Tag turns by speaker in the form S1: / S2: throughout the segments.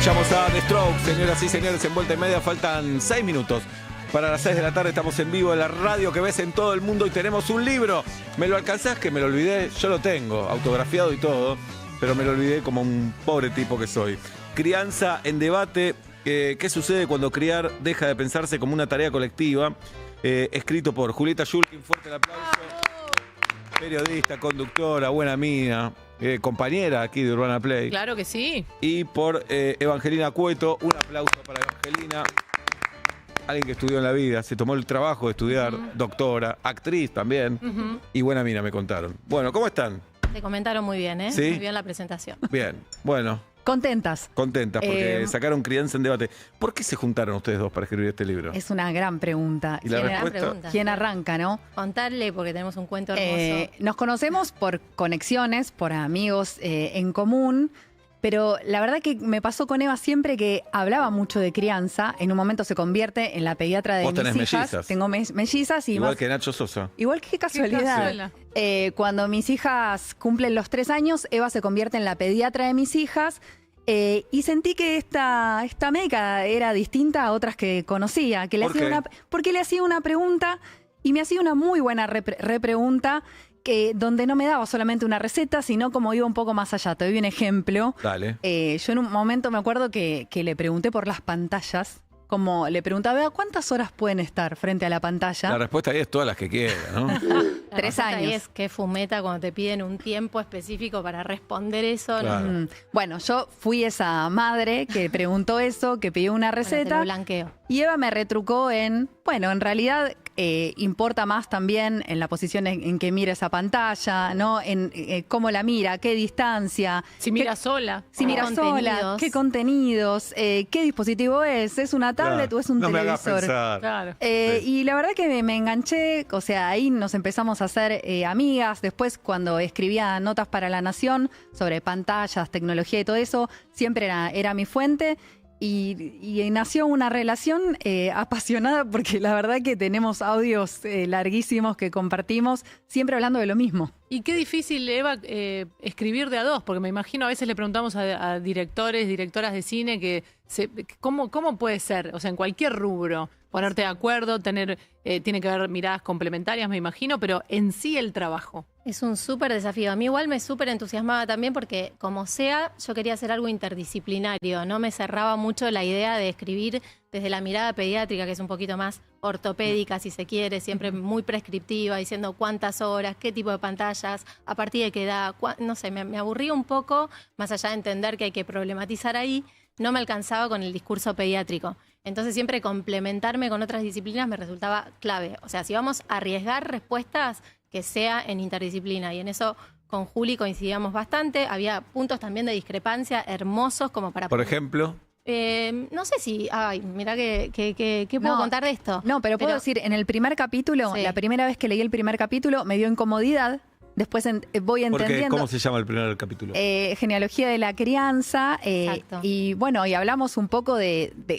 S1: Escuchamos a The Strokes, señoras y señores, en Vuelta y Media. Faltan 6 minutos para las 6 de la tarde. Estamos en vivo en la radio que ves en todo el mundo y tenemos un libro. ¿Me lo alcanzás? Que me lo olvidé. Yo lo tengo, autografiado y todo, pero me lo olvidé como un pobre tipo que soy. Crianza en debate. ¿Qué sucede cuando criar deja de pensarse como una tarea colectiva? Escrito por Julieta Shulkin. Fuerte el aplauso. Periodista, conductora, buena amiga, compañera aquí de Urbana Play.
S2: Claro que sí.
S1: Y por Evangelina Cueto. Un aplauso para Evangelina. Alguien que estudió en la vida, se tomó el trabajo de estudiar, doctora, actriz también. Y buena mina, me contaron. Bueno, ¿cómo están?
S2: Te comentaron muy bien, ¿eh?
S1: ¿Sí?
S2: Muy bien la presentación.
S1: Bien, bueno.
S3: Contentas.
S1: Contentas porque sacaron Crianza en Debate. ¿Por qué se juntaron ustedes dos para escribir este libro?
S3: Es una gran pregunta.
S1: ¿Y la respuesta?
S3: ¿Quién arranca, no?
S2: Contarle, porque tenemos un cuento hermoso.
S3: Nos conocemos por conexiones, por amigos en común, pero la verdad que me pasó con Eva siempre que hablaba mucho de crianza. En un momento se convierte en la pediatra de
S1: Vos
S3: mis
S1: tenés
S3: hijas.
S1: mellizas.
S3: Tengo mellizas y
S1: Igual
S3: más.
S1: que Nacho Sosa.
S3: Igual que casualidad. Cuando mis hijas cumplen los 3 años, Eva se convierte en la pediatra de mis hijas. Y sentí que esta médica era distinta a otras que conocía. Que le
S1: ¿Por
S3: hacía
S1: qué?
S3: porque le hacía una pregunta y me hacía una muy buena repregunta donde no me daba solamente una receta, sino como iba un poco más allá. Te doy un ejemplo.
S1: Dale.
S3: Yo en un momento me acuerdo que le pregunté por las pantallas. Como le preguntaba, ¿cuántas horas pueden estar frente a la pantalla?
S1: La respuesta ahí es todas las que quieran, ¿no?
S3: 3
S2: Ahí
S3: años.
S2: es que fumeta cuando te piden un tiempo específico para responder eso.
S1: Claro.
S2: No,
S3: Bueno, yo fui esa madre que preguntó eso, que pidió una
S2: bueno, te
S3: receta.
S2: lo blanqueo.
S3: Y Eva me retrucó en realidad importa más también en la posición en que mira esa pantalla, ¿no? En cómo la mira, qué distancia.
S2: Si mira sola.
S3: Si mira sola, qué contenidos, qué dispositivo es una tablet
S1: Claro.
S3: o es un
S1: no me hagas
S3: televisor.
S1: pensar.
S2: Claro.
S1: Sí.
S3: Y la verdad que me enganché, o sea, ahí nos empezamos a hacer amigas. Después, cuando escribía notas para La Nación sobre pantallas, tecnología y todo eso, siempre era mi fuente. Y nació una relación apasionada porque la verdad que tenemos audios larguísimos que compartimos, siempre hablando de lo mismo.
S2: Y qué difícil, Eva, escribir de a dos, porque me imagino a veces le preguntamos a directores, directoras de cine ¿cómo puede ser? O sea, en cualquier rubro, ponerte de acuerdo, tiene que haber miradas complementarias, me imagino, pero en sí el trabajo.
S3: Es
S2: Es un súper desafío. A mí igual me súper entusiasmaba también porque, como sea, yo quería hacer algo interdisciplinario. No me cerraba mucho la idea de escribir desde la mirada pediátrica, que es un poquito más ortopédica, si se quiere, siempre muy prescriptiva, diciendo cuántas horas, qué tipo de pantallas, a partir de qué edad. No sé, me aburría un poco, más allá de entender que hay que problematizar ahí, no me alcanzaba con el discurso pediátrico. Entonces siempre complementarme con otras disciplinas me resultaba clave. O sea, si vamos a arriesgar respuestas, que sea en interdisciplina. Y en eso con Juli coincidíamos bastante. Había puntos también de discrepancia hermosos como para...
S1: Por ejemplo.
S2: no sé si... Ay, mirá ¿qué puedo contar de esto?
S3: No, pero puedo decir, en el primer capítulo,
S2: Sí.
S3: la primera vez que leí el primer capítulo, me dio incomodidad. Después voy
S1: ¿Por qué?
S3: entendiendo.
S1: ¿Cómo se llama el primer capítulo?
S3: Genealogía de la crianza.
S2: Exacto.
S3: Y bueno, y hablamos un poco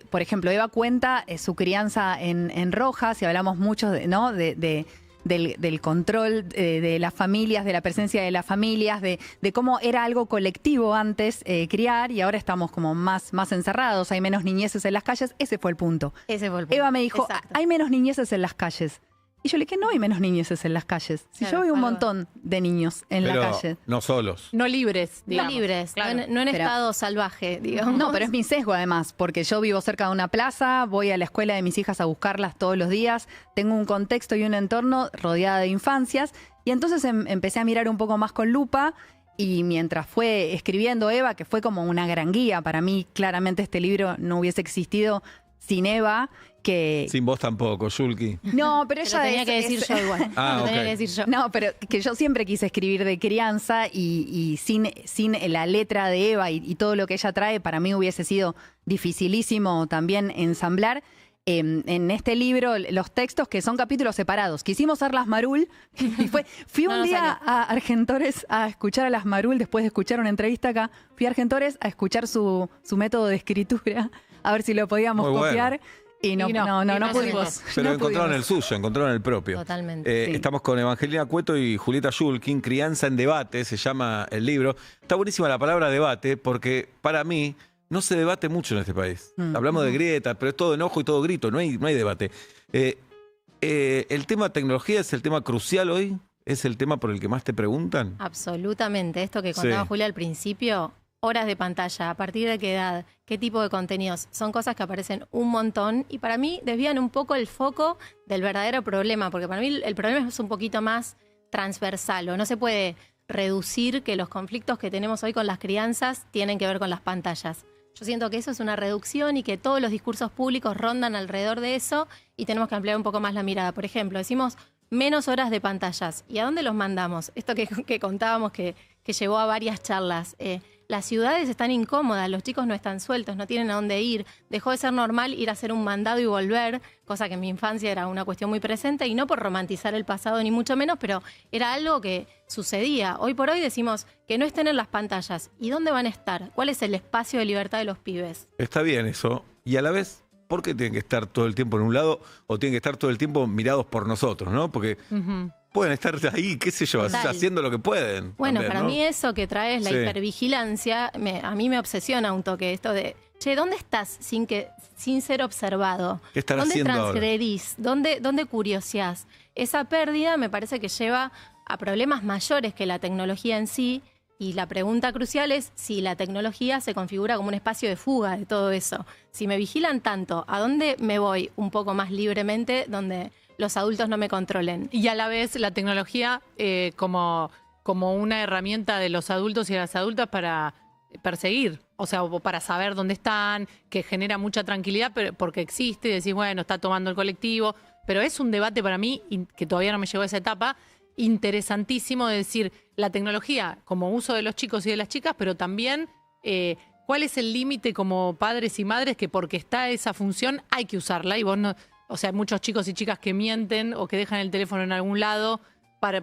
S3: por ejemplo, Eva cuenta su crianza en Rojas y hablamos mucho del control de las familias, de la presencia de las familias, de cómo era algo colectivo antes criar y ahora estamos como más encerrados, hay menos niñeces en las calles. Ese fue el punto.
S2: Ese fue el punto.
S3: Eva me dijo,
S2: Exacto.
S3: hay menos niñeces en las calles. Y yo le dije, no hay menos niñeces en las calles. Si
S2: Claro,
S3: yo veo un
S2: algo.
S3: montón de niños en
S1: Pero
S3: la calle.
S1: no solos.
S2: No libres,
S3: No
S2: digamos.
S3: libres,
S2: Claro.
S3: no
S2: en
S3: Pero-
S2: estado salvaje, digamos.
S3: No, pero es mi sesgo además, porque yo vivo cerca de una plaza, voy a la escuela de mis hijas a buscarlas todos los días, tengo un contexto y un entorno rodeada de infancias, y entonces empecé a mirar un poco más con lupa, y mientras fue escribiendo Eva, que fue como una gran guía, para mí claramente este libro no hubiese existido sin Eva, que...
S1: Sin vos tampoco, Shulky.
S3: No, pero
S2: Te
S3: ella
S2: lo tenía que decir yo igual.
S1: Ah,
S2: Lo tenía
S1: ok.
S2: que decir yo.
S3: No, pero que yo siempre quise escribir de crianza y sin la letra de Eva y todo lo que ella trae, para mí hubiese sido dificilísimo también ensamblar. En este libro, los textos que son capítulos separados. Quisimos hacer Las Marul y fui
S2: No
S3: un
S2: nos
S3: día
S2: salió.
S3: a Argentores a escuchar a Las Marul después de escuchar una entrevista acá. Fui a Argentores a escuchar su método de escritura, a ver si lo podíamos
S1: Muy bueno.
S3: copiar. Y no pudimos.
S1: Pero
S3: No
S1: encontraron
S3: pudimos.
S1: el suyo, encontraron el propio.
S2: Totalmente.
S3: Sí.
S1: Estamos con Evangelina Cueto y Julieta Shulkin. Crianza en debate se llama el libro. Está buenísima la palabra debate porque para mí no se debate mucho en este país.
S3: Mm.
S1: Hablamos de grietas, pero es todo enojo y todo grito, no hay debate. ¿El tema tecnología es el tema crucial hoy? ¿Es el tema por el que más te preguntan?
S2: Absolutamente. Esto que contaba
S1: Sí.
S2: Julia al principio, horas de pantalla, a partir de qué edad, qué tipo de contenidos, son cosas que aparecen un montón y para mí desvían un poco el foco del verdadero problema, porque para mí el problema es un poquito más transversal, o no se puede reducir que los conflictos que tenemos hoy con las crianzas tienen que ver con las pantallas. Yo siento que eso es una reducción y que todos los discursos públicos rondan alrededor de eso y tenemos que ampliar un poco más la mirada. Por ejemplo, decimos menos horas de pantallas. ¿Y a dónde los mandamos? Esto que contábamos que llevó a varias charlas. Las ciudades están incómodas, los chicos no están sueltos, no tienen a dónde ir. Dejó de ser normal ir a hacer un mandado y volver, cosa que en mi infancia era una cuestión muy presente, y no por romantizar el pasado ni mucho menos, pero era algo que sucedía. Hoy por hoy decimos que no estén en las pantallas. ¿Y dónde van a estar? ¿Cuál es el espacio de libertad de los pibes?
S1: Está bien eso. Y a la vez, ¿por qué tienen que estar todo el tiempo en un lado o tienen que estar todo el tiempo mirados por nosotros, ¿no? Porque pueden estar ahí, qué sé yo,
S2: Total.
S1: haciendo lo que pueden.
S2: Bueno,
S1: también,
S2: para
S1: ¿no?
S2: mí eso que trae es la
S1: Sí.
S2: hipervigilancia, a mí me obsesiona un toque esto de, che, ¿dónde estás sin ser observado?
S1: ¿Qué están
S2: ¿Dónde
S1: haciendo ahora?
S2: transgredís? ¿Dónde curioseás? Esa pérdida me parece que lleva a problemas mayores que la tecnología en sí, y la pregunta crucial es si la tecnología se configura como un espacio de fuga de todo eso. Si me vigilan tanto, ¿a dónde me voy un poco más libremente donde los adultos no me controlen?
S4: Y a la vez la tecnología como una herramienta de los adultos y de las adultas para perseguir, o sea, o para saber dónde están, que genera mucha tranquilidad porque existe, y decís, bueno, está tomando el colectivo, pero es un debate para mí, que todavía no me llegó a esa etapa, interesantísimo de decir, la tecnología como uso de los chicos y de las chicas, pero también cuál es el límite como padres y madres que porque está esa función hay que usarla y vos no... O sea, hay muchos chicos y chicas que mienten o que dejan el teléfono en algún lado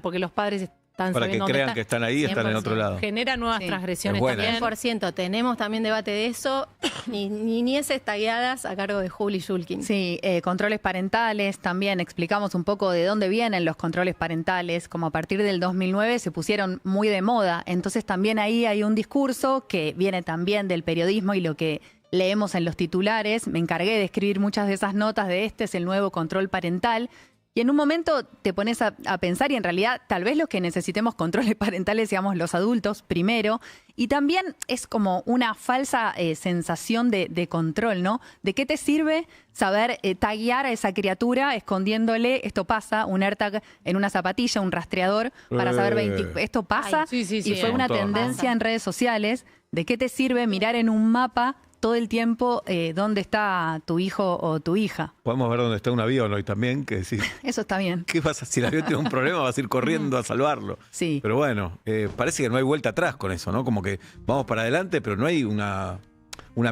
S4: porque los padres están
S1: Para que
S4: sabiendo dónde
S1: crean
S4: está.
S1: que están ahí y están en otro
S2: 100%.
S1: lado.
S4: Genera nuevas
S3: Sí.
S4: transgresiones
S1: Es buena.
S4: también.
S2: 100%. Tenemos también debate de eso. Niñeces tagueadas a cargo de Juli Shulkin.
S3: Sí, controles parentales, también explicamos un poco de dónde vienen los controles parentales, como a partir del 2009 se pusieron muy de moda, entonces también ahí hay un discurso que viene también del periodismo y lo que leemos en los titulares. Me encargué de escribir muchas de esas notas de este es el nuevo control parental. Y en un momento te pones a pensar y en realidad tal vez los que necesitemos controles parentales seamos los adultos primero. Y también es como una falsa sensación de control, ¿no? ¿De qué te sirve saber taguear a esa criatura escondiéndole, esto pasa, un AirTag en una zapatilla, un rastreador, para saber esto pasa?
S4: Ay, sí,
S3: y fue
S4: un
S3: una
S1: montón.
S3: tendencia
S2: Pasa.
S3: en redes sociales. ¿De qué te sirve mirar en un mapa todo el tiempo dónde está tu hijo o tu hija?
S1: Podemos ver dónde está un avión hoy también, que decís,
S3: Eso está bien.
S1: ¿qué pasa? Si el avión tiene un problema vas a ir corriendo a salvarlo.
S3: Sí.
S1: Pero bueno, parece que no hay vuelta atrás con eso, ¿no? Como que vamos para adelante, pero no hay una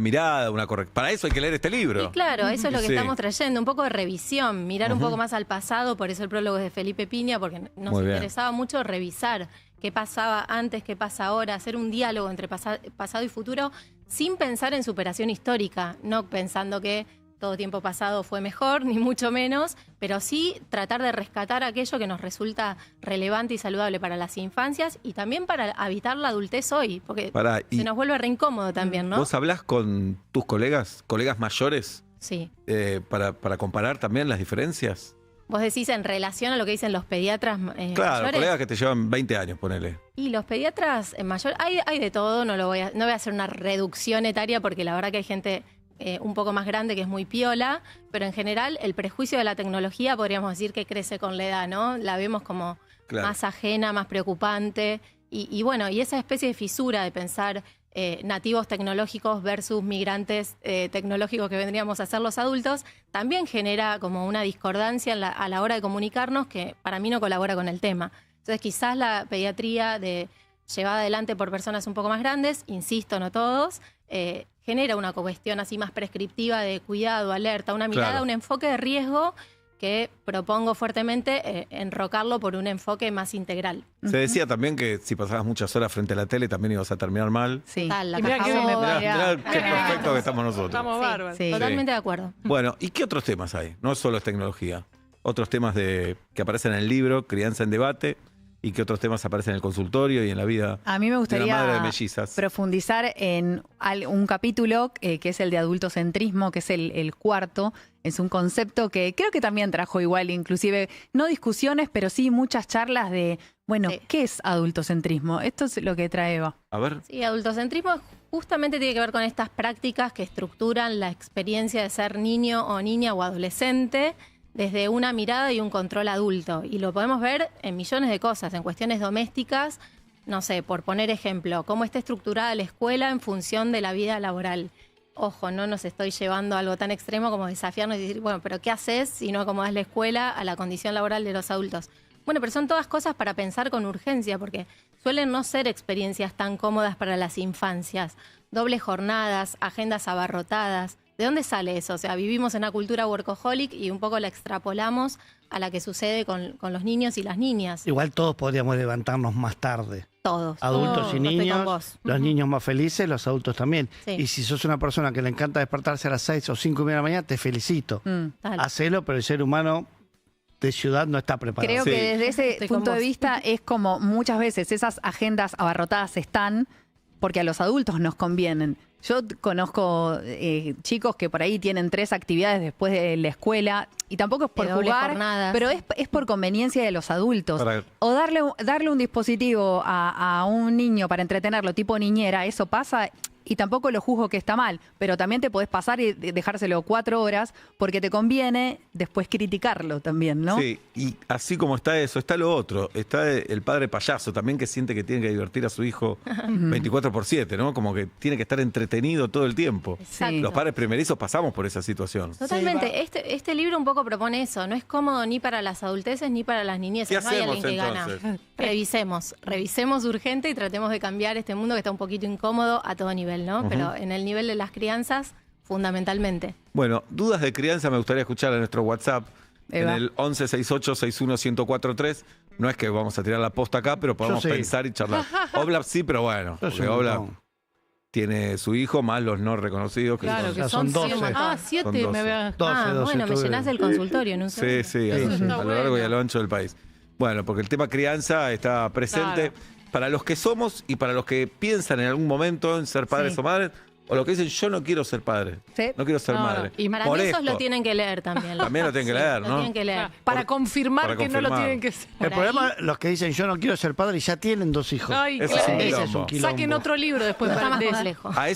S1: mirada, una correcta. Para eso hay que leer este libro.
S2: Y claro, eso es lo que
S1: Sí.
S2: estamos trayendo, un poco de revisión, mirar un poco más al pasado, por eso el prólogo es de Felipe Piña, porque nos
S1: Muy bien.
S2: interesaba mucho revisar qué pasaba antes, qué pasa ahora, hacer un diálogo entre pasado y futuro sin pensar en superación histórica, no pensando que todo tiempo pasado fue mejor, ni mucho menos, pero sí tratar de rescatar aquello que nos resulta relevante y saludable para las infancias y también para habitar la adultez hoy, porque
S1: Pará, y
S2: se nos vuelve re incómodo también, ¿no?
S1: ¿vos hablás con tus colegas mayores,
S2: Sí.
S1: para comparar también las diferencias?
S2: Vos decís en relación a lo que dicen los pediatras
S1: Claro,
S2: mayores.
S1: colegas que te llevan 20 años, ponele.
S2: Y los pediatras mayores, hay de todo, no voy a hacer una reducción etaria porque la verdad que hay gente un poco más grande que es muy piola, pero en general el prejuicio de la tecnología podríamos decir que crece con la edad, ¿no? La vemos como
S1: Claro.
S2: más ajena, más preocupante. Y bueno, y esa especie de fisura de pensar nativos tecnológicos versus migrantes tecnológicos que vendríamos a ser los adultos, también genera como una discordancia a la hora de comunicarnos que para mí no colabora con el tema. Entonces quizás la pediatría llevada adelante por personas un poco más grandes, insisto, no todos, genera una cuestión así más prescriptiva de cuidado, alerta, una mirada,
S1: Claro.
S2: un enfoque de riesgo que propongo fuertemente enrocarlo por un enfoque más integral.
S1: Se decía también que si pasabas muchas horas frente a la tele también ibas a terminar mal.
S3: Sí.
S2: Total, la
S4: Y mirá
S2: caja
S4: que-
S2: boba.
S1: Mirá qué perfecto que estamos nosotros.
S4: Estamos
S2: Sí,
S4: bárbaros.
S3: Sí.
S2: Totalmente de acuerdo.
S1: Bueno, ¿y qué otros temas hay? No solo es tecnología. Otros temas que aparecen en el libro, Crianza en Debate. y qué otros temas aparecen en el consultorio y en la vida
S3: A mí me
S1: de una
S3: gustaría
S1: madre de mellizas.
S3: profundizar en un capítulo que es el de adultocentrismo, que es el cuarto. Es un concepto que creo que también trajo igual, inclusive, no discusiones, pero sí muchas charlas de, bueno,
S2: Sí.
S3: ¿qué es adultocentrismo? Esto es lo que trae Eva.
S1: A ver,
S2: Sí, adultocentrismo justamente tiene que ver con estas prácticas que estructuran la experiencia de ser niño o niña o adolescente desde una mirada y un control adulto. Y lo podemos ver en millones de cosas, en cuestiones domésticas, no sé, por poner ejemplo, cómo está estructurada la escuela en función de la vida laboral. Ojo, no nos estoy llevando a algo tan extremo como desafiarnos y decir, bueno, pero ¿qué haces si no acomodas la escuela a la condición laboral de los adultos? Bueno, pero son todas cosas para pensar con urgencia, porque suelen no ser experiencias tan cómodas para las infancias. Dobles jornadas, agendas abarrotadas. ¿De dónde sale eso? O sea, vivimos en una cultura workaholic y un poco la extrapolamos a la que sucede con los niños y las niñas.
S5: Igual todos podríamos levantarnos más tarde.
S2: Todos.
S5: Adultos y
S2: Estoy con
S5: niños,
S2: vos.
S5: los niños más felices, los adultos también.
S2: Sí.
S5: Y si sos una persona que le encanta despertarse a las 6 o 5 de la mañana, te felicito.
S2: Tal.
S5: Hacelo, pero el ser humano de ciudad no está preparado.
S3: Creo
S1: Sí.
S3: que desde ese
S2: Estoy con
S3: punto de
S2: vos.
S3: vista es como muchas veces esas agendas abarrotadas están porque a los adultos nos convienen. Yo conozco chicos que por ahí tienen 3 actividades después de la escuela y tampoco es por
S2: De doble
S3: jugar,
S2: jornadas.
S3: pero es por conveniencia de los adultos.
S1: Para-
S3: O darle un dispositivo a un niño para entretenerlo tipo niñera, eso pasa y tampoco lo juzgo que está mal, pero también te podés pasar y dejárselo 4 horas porque te conviene después criticarlo también, ¿no?
S1: sí, y así como está eso, está lo otro. Está el padre payaso también que siente que tiene que divertir a su hijo 24/7, ¿no? Como que tiene que estar entretenido todo el tiempo.
S3: Sí.
S1: Los padres primerizos pasamos por esa situación.
S2: Totalmente. Este libro un poco propone eso. No es cómodo ni para las adulteces ni para las niñeces.
S1: ¿Qué
S2: No hay
S1: hacemos,
S2: alguien que
S1: entonces?
S2: gana. Revisemos urgente y tratemos de cambiar este mundo que está un poquito incómodo a todo nivel, ¿no? Pero en el nivel de las crianzas, fundamentalmente.
S1: Bueno, dudas de crianza me gustaría escuchar en nuestro WhatsApp.
S3: Eva.
S1: En el 1168-61-1043. No es que vamos a tirar la posta acá, pero podemos
S5: Yo sí.
S1: pensar y charlar. Oblap sí, pero bueno,
S5: Yo
S1: porque
S5: soy un
S1: Oblap
S5: montón.
S1: tiene su hijo más los no reconocidos. Que
S4: Claro,
S1: son-
S4: que
S5: Ya
S4: son,
S5: son
S4: 12.
S5: 12.
S4: Ah, 7
S1: Son
S4: me
S1: 12.
S4: vea.
S5: 12, 12
S2: bueno, me
S5: tuve.
S2: llenás el consultorio en un
S1: Sí,
S2: segundo.
S1: sí,
S5: Sí, sí.
S1: a lo largo y a lo ancho del país. Bueno, porque el tema crianza está presente
S4: Claro.
S1: para los que somos y para los que piensan en algún momento en ser padres
S3: Sí.
S1: o madres, o los que dicen yo no quiero ser padre,
S3: Sí.
S1: no quiero ser
S4: No, no.
S1: madre.
S4: Y
S2: Para
S1: Por
S2: mí esos
S1: esto.
S2: lo tienen que leer también.
S1: También lo tienen que leer,
S2: Lo
S1: ¿no?
S2: tienen que leer.
S4: Claro, para confirmar
S1: Para
S4: que no lo
S1: confirmar.
S4: tienen que ser.
S5: El
S2: Por
S5: problema,
S2: ahí.
S5: los que dicen yo no quiero ser padre y ya tienen 2 hijos.
S4: Ay,
S1: Ese
S4: claro.
S1: es un
S5: Ese es
S1: quilombo.
S5: un quilombo.
S4: Saquen otro libro después
S2: Está más
S4: de eso.
S2: complejo.
S1: A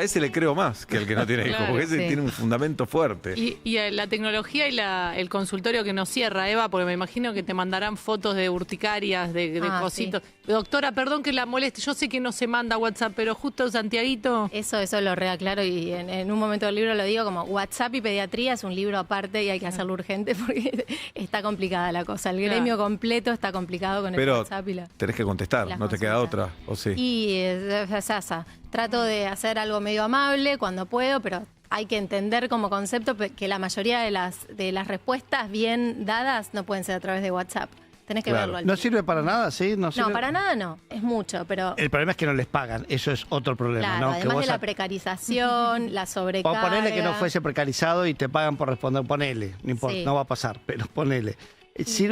S1: ese le creo más que el que no tiene hijos,
S4: Claro,
S1: porque ese
S3: sí.
S1: tiene un fundamento fuerte.
S4: Y la tecnología y el consultorio que nos cierra, Eva, porque me imagino que te mandarán fotos de urticarias, de
S2: Ah,
S4: cositos. Doctora, perdón que la moleste, yo sé que no se manda WhatsApp, pero justo Santiaguito...
S2: Eso lo reaclaro y en un momento del libro lo digo como WhatsApp y pediatría es un libro aparte y hay que hacerlo urgente porque está complicada la cosa. El gremio completo está complicado con el
S1: Pero
S2: WhatsApp y la...
S1: tenés que contestar,
S2: las
S1: no te queda
S2: consultas.
S1: otra, ¿o sí?
S2: Y trato de hacer algo medio amable cuando puedo, pero hay que entender como concepto que la mayoría de las respuestas bien dadas no pueden ser a través de WhatsApp. Tenés que
S1: Claro.
S2: verlo al
S5: ¿No
S2: tipo.
S5: sirve para nada, sí? No, sirve?
S2: No, para nada no. Es mucho, pero...
S5: El problema es que no les pagan. Eso es otro problema,
S2: Claro,
S5: ¿no? Que
S2: además
S5: vos
S2: de la
S5: a-
S2: precarización, la
S5: O
S2: sobrecarga...
S5: ponele que no fuese precarizado y te pagan por responder, ponele, no importa,
S2: Sí.
S5: no va a pasar, pero ponele.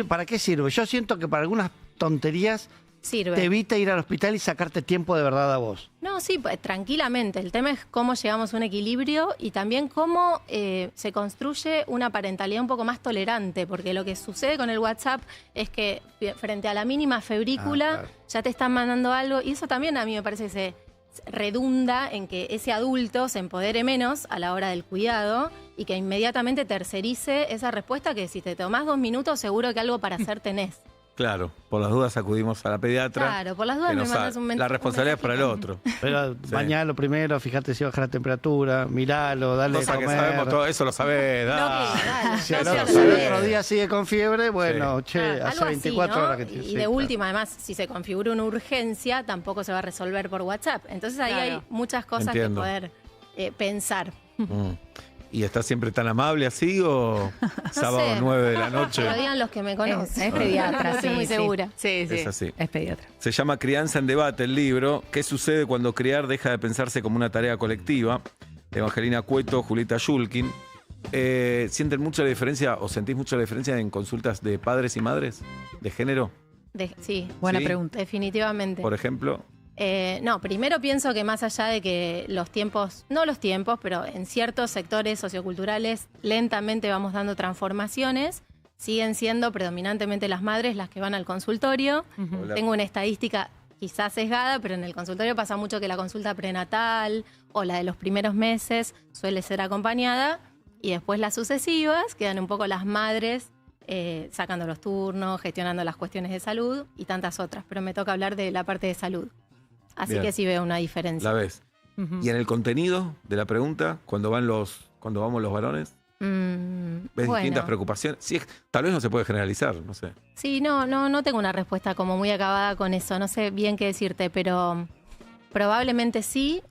S5: ¿Para qué sirve? Yo siento que para algunas tonterías
S2: Sirve.
S5: te evita ir al hospital y sacarte tiempo de verdad a vos.
S2: No, sí, pues, tranquilamente. El tema es cómo llegamos a un equilibrio y también cómo se construye una parentalidad un poco más tolerante, porque lo que sucede con el WhatsApp es que frente a la mínima febrícula
S5: Ah, claro.
S2: ya te están mandando algo y eso también a mí me parece que se redunda en que ese adulto se empodere menos a la hora del cuidado y que inmediatamente tercerice esa respuesta que si te tomás 2 minutos seguro que algo para hacer tenés.
S1: Claro, por las dudas acudimos a la pediatra.
S2: Claro, por las dudas
S1: que
S2: me
S1: nos
S2: mandas
S1: ha-
S2: un mensaje.
S1: La responsabilidad es para el otro.
S5: Pero
S1: Sí.
S5: bañalo primero, fíjate si baja la temperatura, miralo, dale de
S1: Cosa que
S5: comer.
S1: sabemos todo, eso lo sabés, da.
S5: Si
S2: No
S5: al
S2: seas
S5: otro,
S2: bebé.
S5: al otro día sigue con fiebre, bueno, che,
S2: Algo
S5: hace
S2: así,
S5: 24
S2: ¿no?
S5: horas que te...
S2: Y
S5: sí,
S2: de
S5: claro.
S2: última, además, si se configura una urgencia, tampoco se va a resolver por WhatsApp. Entonces ahí
S4: Claro.
S2: hay muchas cosas
S1: Entiendo.
S2: que poder pensar.
S1: Mm. ¿Y está siempre tan amable así o sábado
S2: sé.
S1: 9 de la noche?
S2: Que lo digan los que me conocen.
S3: Es pediatra,
S2: No estoy
S3: sí,
S2: muy
S3: sí.
S2: segura.
S4: Sí, sí.
S1: Es así.
S3: Es pediatra.
S1: Se llama Crianza en Debate el libro. ¿Qué sucede cuando criar deja de pensarse como una tarea colectiva? Evangelina Cueto, Julieta Yulkin. ¿Sienten mucha la diferencia o sentís mucha la diferencia en consultas de padres y madres de género?
S2: Sí,
S3: Buena
S1: Sí.
S3: pregunta.
S2: definitivamente.
S1: Por ejemplo,
S2: No, primero pienso que más allá de que no los tiempos, pero en ciertos sectores socioculturales lentamente vamos dando transformaciones, siguen siendo predominantemente las madres las que van al consultorio.
S1: Hola.
S2: Tengo una estadística quizás sesgada, pero en el consultorio pasa mucho que la consulta prenatal o la de los primeros meses suele ser acompañada y después las sucesivas quedan un poco las madres sacando los turnos, gestionando las cuestiones de salud y tantas otras, pero me toca hablar de la parte de salud. Así
S1: Bien.
S2: que sí veo una diferencia.
S1: la ves.
S4: Ujú.
S1: Y en el contenido de la pregunta, cuando vamos los varones, ¿ves
S2: Bueno.
S1: distintas preocupaciones? Sí, tal vez no se puede generalizar, no sé.
S2: Sí, no tengo una respuesta como muy acabada con eso. No sé bien qué decirte, pero probablemente sí.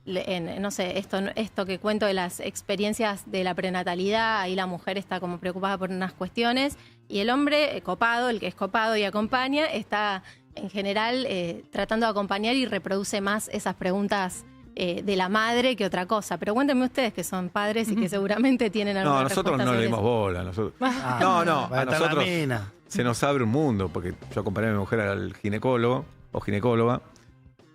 S2: No sé, esto que cuento de las experiencias de la prenatalidad, ahí la mujer está como preocupada por unas cuestiones y el hombre copado, el que es copado y acompaña, está en general tratando de acompañar y reproduce más esas preguntas de la madre que otra cosa. Pero cuéntenme ustedes que son padres y que seguramente tienen alguna
S1: No, nosotros
S2: respuesta
S1: no le
S2: sobre
S1: dimos
S2: eso.
S1: bola. Nosotros,
S5: Ah,
S1: no,
S5: para
S1: a
S5: estar
S1: nosotros
S5: la mina.
S1: se nos abre un mundo, porque yo acompañé a mi mujer al ginecólogo o ginecóloga.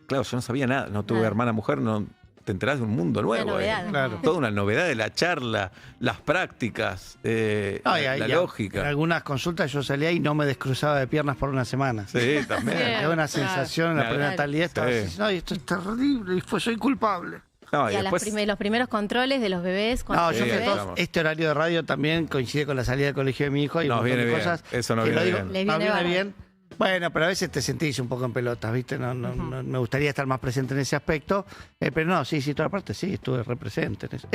S1: Claro, yo no sabía nada, no tuve
S2: Nada.
S1: hermana mujer, no te enterás de un mundo nuevo.
S2: novedad.
S5: Claro.
S1: Toda una novedad de la charla, las prácticas, la lógica.
S5: En algunas consultas yo salía y no me descruzaba de piernas por una semana.
S1: Sí, también.
S4: Sí.
S5: Era una
S4: Claro.
S5: sensación en la
S1: Claro.
S5: prenatalidad. Estaba
S1: Sí.
S5: así, ay, esto es terrible y soy culpable.
S1: No,
S2: Y a los primeros controles de los bebés. cuando
S5: No,
S2: son
S5: yo
S1: Sí,
S5: que
S2: bebés,
S1: claro.
S5: este horario de radio también coincide con la salida del colegio de mi hijo. Y
S1: Nos
S5: un montón
S1: viene
S5: de
S1: bien,
S5: cosas
S1: eso nos
S5: que
S1: viene
S5: lo digo,
S1: bien.
S2: Le
S5: nos
S2: viene
S5: viene
S2: bárbaro.
S5: bien. Bueno, pero a veces te sentís un poco en pelotas, ¿viste? No, me gustaría estar más presente en ese aspecto. Pero no, sí, toda la parte sí, estuve represente en eso.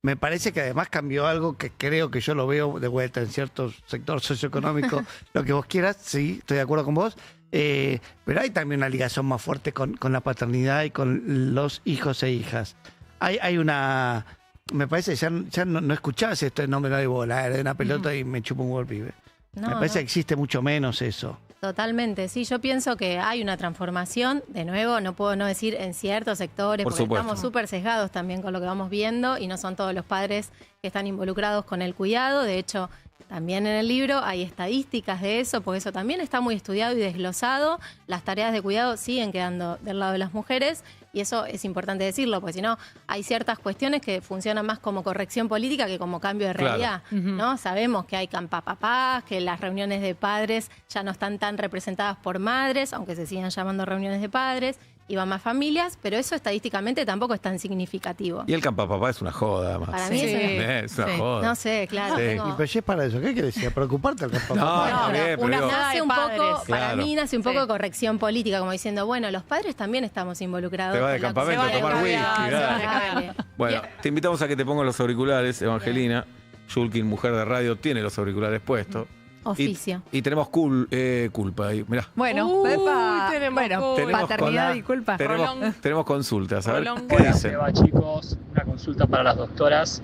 S5: Me parece que además cambió algo que creo que yo lo veo de vuelta en cierto sector socioeconómico, lo que vos quieras, sí, estoy de acuerdo con vos. Pero hay también una ligación más fuerte con la paternidad y con los hijos e hijas. Hay una... Me parece, ya no escuchabas esto de no me doy bola, era de una pelota y me chupo un gol, pibe.
S2: No,
S5: Me parece
S2: no.
S5: que existe mucho menos eso.
S2: Totalmente, sí, yo pienso que hay una transformación, de nuevo, no puedo no decir en ciertos sectores,
S1: Por
S2: porque
S1: supuesto.
S2: estamos súper sesgados también con lo que vamos viendo y no son todos los padres que están involucrados con el cuidado, de hecho, también en el libro hay estadísticas de eso, porque eso también está muy estudiado y desglosado, las tareas de cuidado siguen quedando del lado de las mujeres y eso es importante decirlo, porque si no, hay ciertas cuestiones que funcionan más como corrección política que como cambio de
S1: Claro.
S2: realidad, ¿no? Sabemos que hay campapapás, que las reuniones de padres ya no están tan representadas por madres, aunque se sigan llamando reuniones de padres, y van más familias, pero eso estadísticamente tampoco es tan significativo.
S1: Y el campapapá es una joda, además.
S2: Para mí
S4: Sí.
S2: es
S1: Es una
S3: Sí.
S1: joda.
S2: no sé, claro.
S1: Sí.
S2: tengo-
S5: Y pero si es para eso, ¿qué querés decir? ¿Preocuparte al papá?
S1: No,
S2: Bueno,
S1: está bien, pero
S4: una
S1: digo,
S4: joda
S2: nace
S4: de
S2: un
S4: padres.
S2: poco, para
S1: Claro.
S2: mí nace un poco
S4: Sí.
S2: de corrección política, como diciendo, bueno, los padres también estamos involucrados.
S1: Te vas de
S2: en la
S1: campamento
S2: cuestión
S4: a tomar
S2: de
S4: whisky,
S2: caridad,
S4: dale.
S2: dale.
S1: Bueno, te invitamos a que te pongas los auriculares, Evangelina. Shulkin, mujer de radio, tiene los auriculares puestos.
S2: Oficio.
S1: Y tenemos culpa ahí. Mirá.
S3: Bueno,
S4: Uy,
S3: Pepa,
S4: tenemos
S3: bueno,
S4: culpa.
S1: Tenemos
S3: paternidad
S1: con-
S3: y culpa.
S4: Rolón.
S1: Tenemos consultas. A ver,
S4: Rolón.
S1: ¿qué
S6: Hola,
S1: dicen?
S6: Seba, chicos. Una consulta para las doctoras.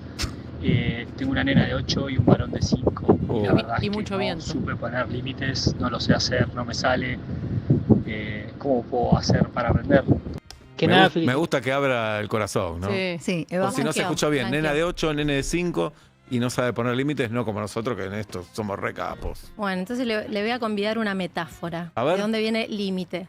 S6: Tengo una nena de 8 y un varón de 5.
S1: Oh.
S6: La verdad
S4: Y
S6: es que
S4: mucho
S6: no
S4: viento.
S6: supe poner límites, no lo sé hacer, no me sale. ¿Cómo puedo hacer para aprender? Que nada,
S1: Me gusta que abra el corazón, ¿no?
S4: Sí.
S3: Sí,
S1: O
S3: Eva.
S1: si no se
S2: Tranquilo,
S1: escucha bien,
S2: tranquilo.
S1: nena de 8, nene de 5 y no sabe poner límites, no como nosotros que en esto somos recapos.
S2: Bueno, entonces le voy a convidar una metáfora.
S1: A ver.
S2: ¿De dónde viene límite?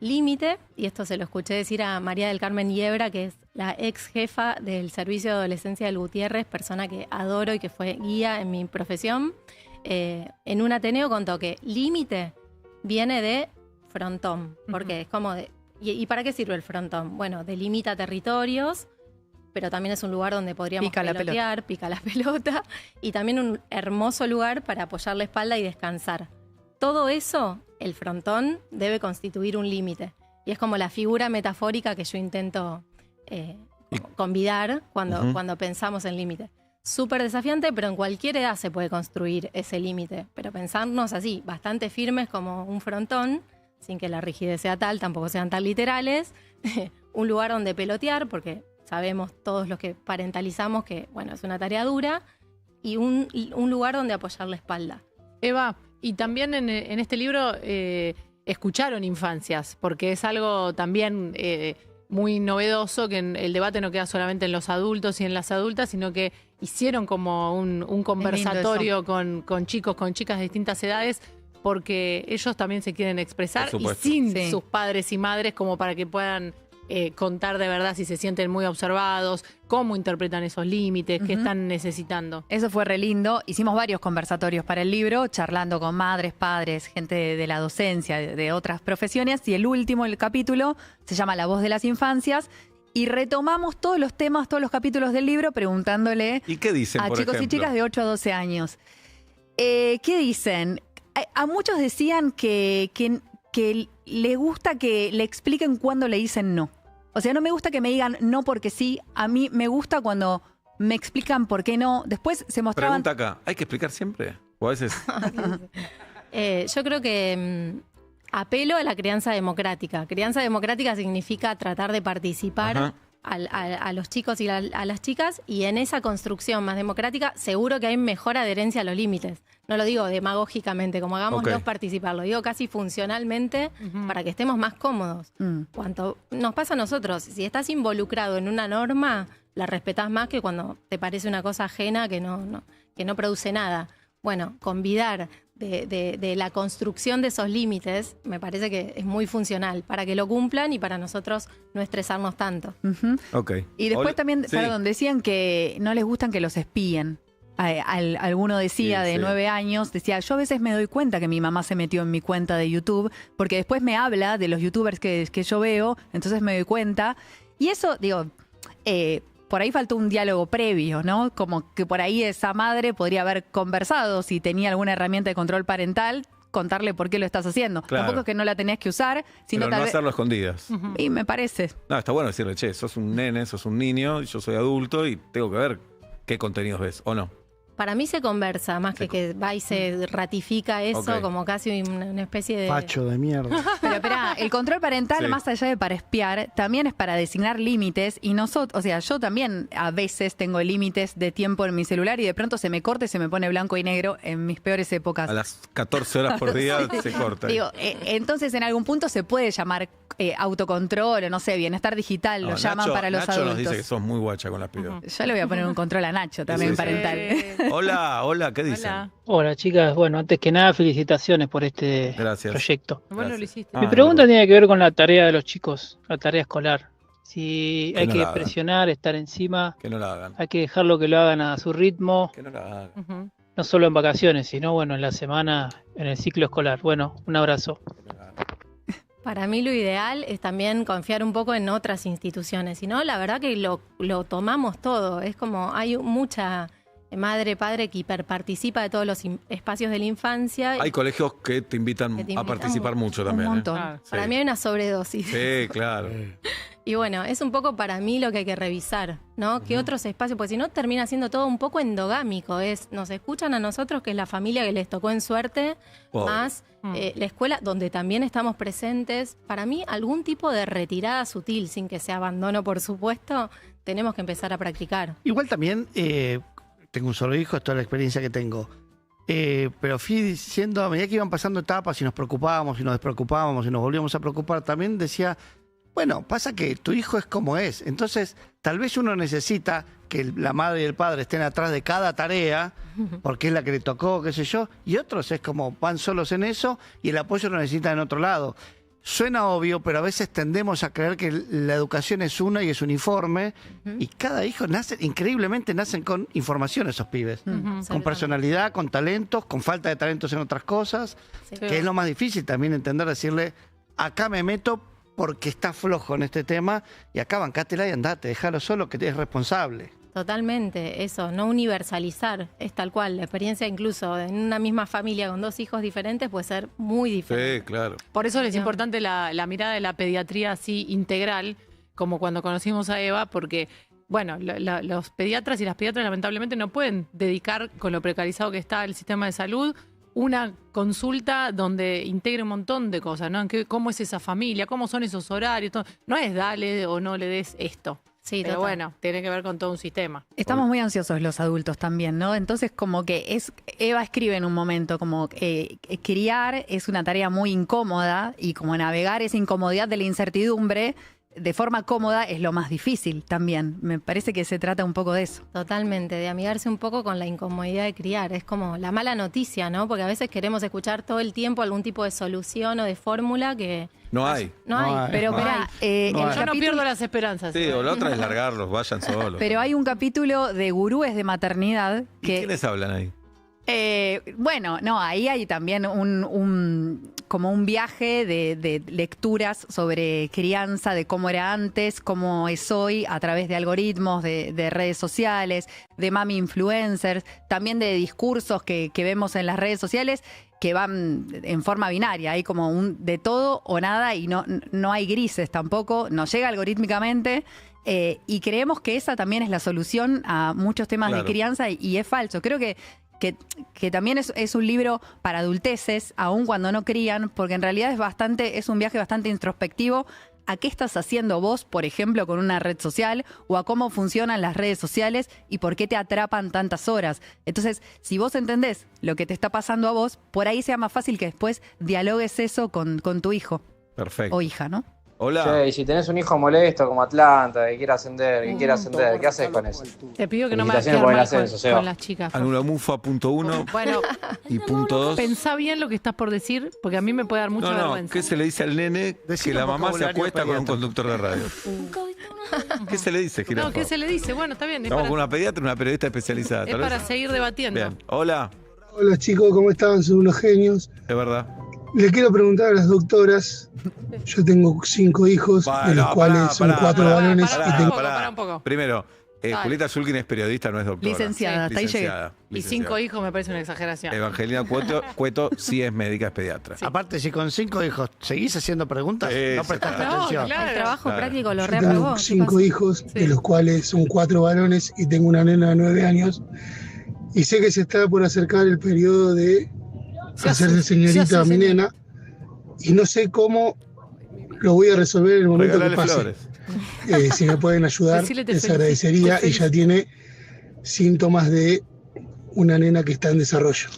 S2: Límite, y esto se lo escuché decir a María del Carmen Hiebra, que es la ex jefa del Servicio de Adolescencia del Gutiérrez, persona que adoro y que fue guía en mi profesión. En un Ateneo contó que límite viene de frontón, porque es como de... ¿Y para qué sirve el frontón? Bueno, delimita territorios, pero también es un lugar donde podríamos
S3: Pica la
S2: pelotear, pica la pelota, y también un hermoso lugar para apoyar la espalda y descansar. Todo eso, el frontón, debe constituir un límite. Y es como la figura metafórica que yo intento convidar
S1: Ujú.
S2: cuando pensamos en límite. Súper desafiante, pero en cualquier edad se puede construir ese límite. Pero pensarnos así, bastante firmes como un frontón, sin que la rigidez sea tal, tampoco sean tan literales. Un lugar donde pelotear, porque sabemos todos los que parentalizamos que, bueno, es una tarea dura. Y un lugar donde apoyar la espalda.
S4: Eva, y también en este libro escucharon infancias, porque es algo también muy novedoso, que el debate no queda solamente en los adultos y en las adultas, sino que hicieron como un conversatorio con chicos, con chicas de distintas edades, porque ellos también se quieren expresar
S1: Por
S4: y
S1: supuesto.
S4: sin
S3: Sí.
S4: sus padres y madres como para que puedan contar de verdad si se sienten muy observados, cómo interpretan esos límites, qué están necesitando.
S3: Eso fue re lindo. Hicimos varios conversatorios para el libro, charlando con madres, padres, gente de la docencia, de otras profesiones. Y el último, el capítulo, se llama La voz de las infancias. Y retomamos todos los temas, todos los capítulos del libro, preguntándole
S1: ¿Y qué dicen,
S3: a
S1: por
S3: chicos y
S1: ejemplo?
S3: chicas de 8 a 12 años. ¿Qué dicen? A muchos decían que les gusta que le expliquen cuándo le dicen no. O sea, no me gusta que me digan no porque sí. A mí me gusta cuando me explican por qué no. Después se mostraban...
S1: Pregunta acá, ¿hay que explicar siempre? O a veces...
S2: Yo creo que apelo a la crianza democrática. Crianza democrática significa tratar de participar
S1: Ajá.
S2: a los chicos y a las chicas, y en esa construcción más democrática seguro que hay mejor adherencia a los límites. No lo digo demagógicamente, como hagámoslos
S1: Ok.
S2: participar, lo digo casi funcionalmente para que estemos más cómodos. Cuanto nos pasa a nosotros, si estás involucrado en una norma, la respetás más que cuando te parece una cosa ajena que no produce nada. Bueno, convidar de la construcción de esos límites me parece que es muy funcional para que lo cumplan y para nosotros no estresarnos tanto.
S3: Ujú.
S1: Ok.
S3: Y después
S1: Hola.
S3: también,
S1: Sí.
S3: perdón, decían que no les gustan que los espíen. Alguno decía
S1: Sí,
S3: de
S1: sí.
S3: 9 años, decía, yo a veces me doy cuenta que mi mamá se metió en mi cuenta de YouTube, porque después me habla de los youtubers que yo veo, entonces me doy cuenta. Y eso, digo, por ahí faltó un diálogo previo, ¿no? Como que por ahí esa madre podría haber conversado si tenía alguna herramienta de control parental, contarle por qué lo estás haciendo.
S1: Claro.
S3: Tampoco es que no la tenías que usar, sino
S1: Pero
S3: tal
S1: no
S3: vez...
S1: hacerlo a escondidas.
S3: Y me parece.
S1: No, está bueno decirle, che, sos un nene, sos un niño, y yo soy adulto y tengo que ver qué contenidos ves, ¿o no?
S2: Para mí se conversa, más que va y se ratifica eso
S1: Ok.
S2: como casi una especie de...
S5: Facho de mierda.
S3: Pero espera, el control parental,
S1: Sí.
S3: más allá de para espiar, también es para designar límites. Y nosotros, o sea, yo también a veces tengo límites de tiempo en mi celular y de pronto se me corta y se me pone blanco y negro en mis peores épocas.
S1: A las 14 horas por día se corta.
S3: Digo, entonces en algún punto se puede llamar autocontrol o no sé, bienestar digital,
S1: No,
S3: lo llaman
S1: Nacho-
S3: para los
S1: Nacho
S3: adultos.
S1: nos dice que sos muy guacha con las pibas.
S3: Yo le voy a poner un control a Nacho también
S1: Sí, sí.
S3: parental.
S1: Hola, ¿qué dicen?
S4: Hola.
S7: Hola chicas, bueno, antes que nada felicitaciones por este
S1: Gracias.
S7: proyecto.
S4: Vos no lo
S1: Gracias.
S4: hiciste.
S1: Ah,
S7: Mi pregunta
S1: no.
S7: tiene que ver con la tarea de los chicos, la tarea escolar. Si
S1: Que
S7: hay
S1: no
S7: que
S1: la hagan.
S7: presionar, estar encima,
S1: Que no la hagan.
S7: hay que dejarlo que lo hagan a su ritmo,
S1: Que no la hagan.
S4: Ujú.
S7: no solo en vacaciones, sino bueno, en la semana, en el ciclo escolar. Bueno, un abrazo.
S1: Que no la hagan.
S2: Para mí lo ideal es también confiar un poco en otras instituciones, si no, la verdad que lo tomamos todo, es como hay mucha madre, padre que hiperparticipa de todos los espacios de la infancia.
S1: Hay colegios que te invitan
S2: Que te
S1: a
S2: invitan
S1: participar mucho
S3: Un
S1: también. ¿eh?
S3: montón.
S4: Claro.
S2: Para
S1: Sí.
S2: mí hay una sobredosis.
S1: Sí, claro.
S2: Y bueno, es un poco para mí lo que hay que revisar, ¿no? ¿Qué otros espacios? Porque si no termina siendo todo un poco endogámico. Nos escuchan a nosotros, que es la familia que les tocó en suerte,
S1: Pobre.
S2: más la escuela donde también estamos presentes. Para mí, algún tipo de retirada sutil, sin que sea abandono, por supuesto, tenemos que empezar a practicar.
S5: Igual también, tengo un solo hijo, es toda la experiencia que tengo. Pero fui diciendo, a medida que iban pasando etapas y nos preocupábamos y nos despreocupábamos y nos volvíamos a preocupar, también decía, bueno, pasa que tu hijo es como es. Entonces, tal vez uno necesita que la madre y el padre estén atrás de cada tarea, porque es la que le tocó, qué sé yo, y otros es como van solos en eso y el apoyo lo necesitan en otro lado. Suena obvio, pero a veces tendemos a creer que la educación es una y es uniforme, y cada hijo increíblemente nacen con información esos pibes. Con personalidad, con talentos, con falta de talentos en otras cosas,
S2: Sí.
S5: que es lo más difícil también entender, decirle, acá me meto porque está flojo en este tema, y acá bancátela y andate, déjalo solo que es responsable.
S2: Totalmente, eso, no universalizar, es tal cual. La experiencia incluso en una misma familia con dos hijos diferentes puede ser muy diferente.
S1: Sí, claro.
S4: Por eso es
S2: No.
S4: importante la mirada de la pediatría así integral, como cuando conocimos a Eva, porque, bueno, los pediatras y las pediatras lamentablemente no pueden dedicar, con lo precarizado que está el sistema de salud, una consulta donde integre un montón de cosas, ¿no? ¿Cómo es esa familia? ¿Cómo son esos horarios? Todo. No es dale o no le des esto.
S2: Sí,
S4: Pero
S2: total.
S4: bueno, tiene que ver con todo un sistema.
S3: Estamos muy ansiosos los adultos también, ¿no? Entonces como que Eva escribe en un momento como criar es una tarea muy incómoda y como navegar esa incomodidad de la incertidumbre de forma cómoda es lo más difícil también. Me parece que se trata un poco de eso.
S2: Totalmente, de amigarse un poco con la incomodidad de criar. Es como la mala noticia, ¿no? Porque a veces queremos escuchar todo el tiempo algún tipo de solución o de fórmula que
S1: No hay.
S2: no hay.
S3: Pero mirá, el
S4: Yo no
S3: capítulo-
S4: pierdo las esperanzas.
S1: Sí, o la otra es largarlos, vayan solos.
S3: Pero hay un capítulo de gurúes de maternidad
S1: ¿Y
S3: que...
S1: quiénes hablan ahí?
S3: Bueno, no, ahí hay también como un viaje de lecturas sobre crianza, de cómo era antes, cómo es hoy, a través de algoritmos, de redes sociales, de mami influencers, también de discursos que vemos en las redes sociales que van en forma binaria, hay como de todo o nada y no hay grises tampoco, nos llega algorítmicamente. Y creemos que esa también es la solución a muchos temas
S1: Claro.
S3: de crianza y es falso. Creo que también es un libro para adulteces, aun cuando no crían, porque en realidad es un viaje bastante introspectivo a qué estás haciendo vos, por ejemplo, con una red social, o a cómo funcionan las redes sociales y por qué te atrapan tantas horas. Entonces, si vos entendés lo que te está pasando a vos, por ahí sea más fácil que después dialogues eso con tu hijo
S1: Perfecto.
S3: o hija, ¿no?
S1: Hola.
S8: Che, y si tenés un hijo molesto como Atlanta, que quiere ascender, ¿qué haces con eso?
S4: Te pido que no me hagas
S8: Felicitaciones
S4: quedar
S8: por el
S4: mal
S8: ascenso, Seba.
S4: con las chicas.
S1: Anulamufa.1
S4: Bueno,
S1: y .2.
S4: pensá bien lo que estás por decir, porque a mí me puede dar mucha
S1: No,
S4: vergüenza.
S1: ¿qué se le dice al nene que
S5: Decilo
S1: la
S5: en
S1: mamá se
S5: vocabulario
S1: acuesta con un
S5: pediatra.
S1: conductor de radio? ¿Qué se le dice, Jirafa?
S4: No, ¿qué se le dice? Bueno, está bien. Es
S1: Estamos
S4: para,
S1: con una pediatra y una periodista especializada.
S4: es
S1: tal vez.
S4: para seguir debatiendo.
S1: Bien. Hola.
S9: Hola chicos, ¿cómo están? Son unos genios.
S1: Es verdad.
S9: Le quiero preguntar a las doctoras, yo tengo 5 hijos, de los
S1: Bueno,
S9: cuales
S1: pará,
S9: son
S1: pará,
S9: 4
S1: pará,
S9: varones
S1: pará,
S9: y tengo...
S4: pará un poco.
S1: Primero,
S4: Dale.
S1: Julieta Zulkin es periodista, no es doctora.
S3: Licenciada, hasta ahí llegué.
S1: Licenciada,
S4: Y
S1: licenciada.
S4: 5 hijos me parece una exageración.
S1: Evangelina Cueto sí es médica, es pediatra.
S5: Aparte, si con 5 hijos seguís haciendo preguntas,
S1: Sí,
S5: no
S1: sí,
S5: prestaste
S1: claro.
S5: atención.
S4: claro.
S2: el trabajo
S1: Claro.
S2: práctico lo
S9: Yo
S2: reaprobó.
S9: tengo
S2: ¿Qué
S9: 5
S2: pasó?
S9: hijos,
S4: Sí.
S9: de los cuales son 4 varones y tengo una nena de 9 años. Y sé que se está por acercar el periodo de hacerse señorita a mi nena. Y no sé cómo lo voy a resolver en el momento
S1: Regálale
S9: que pase.
S1: flores.
S9: Si me pueden ayudar,
S4: Decile te
S9: les
S4: felicito,
S9: agradecería.
S4: te
S9: Ella tiene síntomas de una nena que está en desarrollo.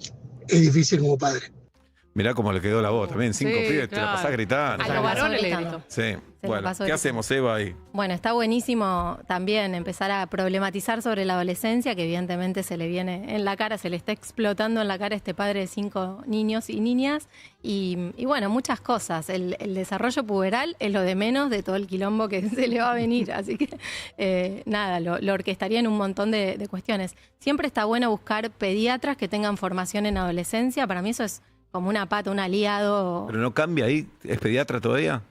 S9: Es difícil como padre.
S1: Mirá cómo le quedó la voz también. 5
S4: Sí,
S1: pibes, te la
S4: claro.
S1: pasás gritando.
S4: A los varones le
S2: gritando.
S4: grito.
S1: Sí.
S2: la
S1: Bueno,
S2: pasó
S1: ¿qué
S2: gritando.
S1: hacemos, Eva, ahí?
S2: Bueno, está buenísimo también empezar a problematizar sobre la adolescencia, que evidentemente se le viene en la cara, se le está explotando en la cara a este padre de 5 niños y niñas. Y bueno, muchas cosas. El desarrollo puberal es lo de menos de todo el quilombo que se le va a venir. Así que nada, lo orquestaría en un montón de cuestiones. Siempre está bueno buscar pediatras que tengan formación en adolescencia. Para mí eso es como una pata, un aliado.
S1: Pero no cambia ahí. ¿Es pediatra todavía?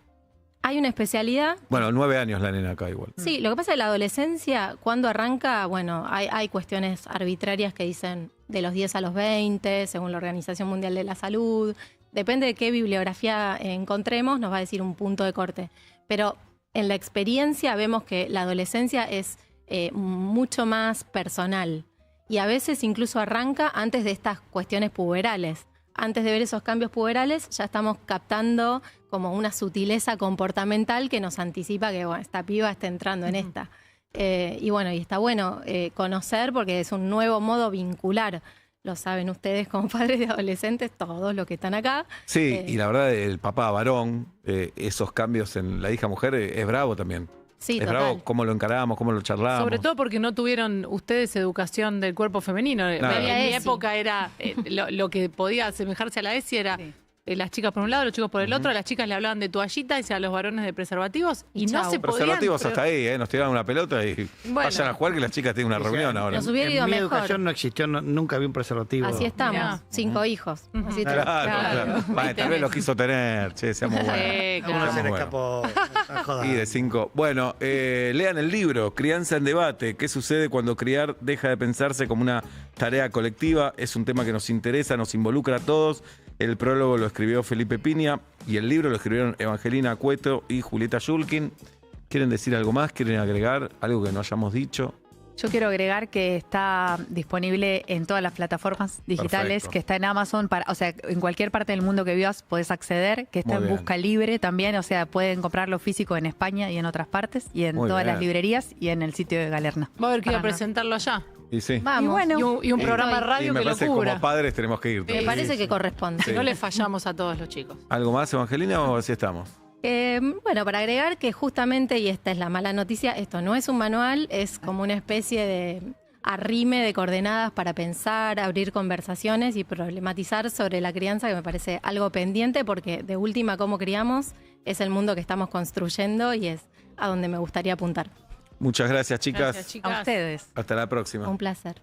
S2: Hay una especialidad.
S1: Bueno, 9 años la nena acá igual.
S2: Sí, lo que pasa es que la adolescencia, cuando arranca, bueno, hay cuestiones arbitrarias que dicen de los 10 a los 20, según la Organización Mundial de la Salud. Depende de qué bibliografía encontremos, nos va a decir un punto de corte. Pero en la experiencia vemos que la adolescencia es mucho más personal y a veces incluso arranca antes de estas cuestiones puberales. Antes de ver esos cambios puberales, ya estamos captando como una sutileza comportamental que nos anticipa que bueno, esta piba está entrando en esta. Y bueno, y está bueno conocer porque es un nuevo modo vincular. Lo saben ustedes como padres de adolescentes, todos los que están acá.
S1: Sí, y la verdad, el papá varón, esos cambios en la hija mujer es bravo también.
S2: Sí,
S1: es
S2: total.
S1: bravo cómo lo encaramos, cómo lo charlamos.
S4: Sobre todo porque no tuvieron ustedes educación del cuerpo femenino.
S1: Claro.
S4: En mi
S2: Había ESI.
S4: época era lo que podía asemejarse a la ESI era las chicas por un lado, los chicos por el otro. A las chicas le hablaban de toallitas y a los varones de preservativos. Y no
S2: Chau.
S4: se podían...
S1: Preservativos
S4: pero-
S1: hasta ahí, nos tiraban una pelota y
S4: Bueno.
S1: vayan a jugar que las chicas tienen una reunión ahora.
S2: Nos hubiera ido
S5: En mi
S2: mejor.
S5: educación no existió, nunca vi un preservativo.
S2: Así estamos,
S4: Mirá.
S2: 5 hijos. Así
S1: Claro,
S4: Claro.
S1: claro. Bueno, tal vez los quiso tener, che, seamos buenos.
S4: Sí,
S5: Uno
S4: claro.
S5: se le
S1: Bueno.
S5: escapó. No jodas.
S1: Y de 5. Bueno, lean el libro, Crianza en Debate. ¿Qué sucede cuando criar deja de pensarse como una tarea colectiva? Es un tema que nos interesa, nos involucra a todos. El prólogo lo escribió Felipe Piña y el libro lo escribieron Evangelina Cueto y Julieta Zulkin. ¿Quieren decir algo más? ¿Quieren agregar algo que no hayamos dicho?
S3: Yo quiero agregar que está disponible en todas las plataformas digitales,
S1: Perfecto.
S3: que está en Amazon, o sea, en cualquier parte del mundo que vivas podés acceder, que está
S1: Muy
S3: en
S1: bien.
S3: busca libre también, o sea, pueden comprarlo físico en España y en otras partes, y en
S1: Muy
S3: todas
S1: bien.
S3: las librerías y en el sitio de Galerna.
S4: Va a haber que ir a
S3: Para-
S4: presentarlo allá.
S1: Y sí.
S2: Vamos.
S3: Y bueno,
S4: Y un programa de
S1: Y
S4: radio
S1: me
S4: que lo
S1: parece que
S4: cubra.
S1: como padres tenemos que ir.
S2: Me
S1: todos.
S2: parece que corresponde.
S4: Si no le fallamos a todos los chicos.
S1: ¿Algo más, Evangelina, o así estamos?
S2: Bueno, para agregar que justamente, y esta es la mala noticia, esto no es un manual, es como una especie de arrime de coordenadas para pensar, abrir conversaciones y problematizar sobre la crianza, que me parece algo pendiente porque de última cómo criamos es el mundo que estamos construyendo y es a donde me gustaría apuntar.
S1: Muchas gracias, chicas.
S4: Gracias, chicas.
S3: A ustedes.
S1: Hasta la próxima.
S2: Un placer.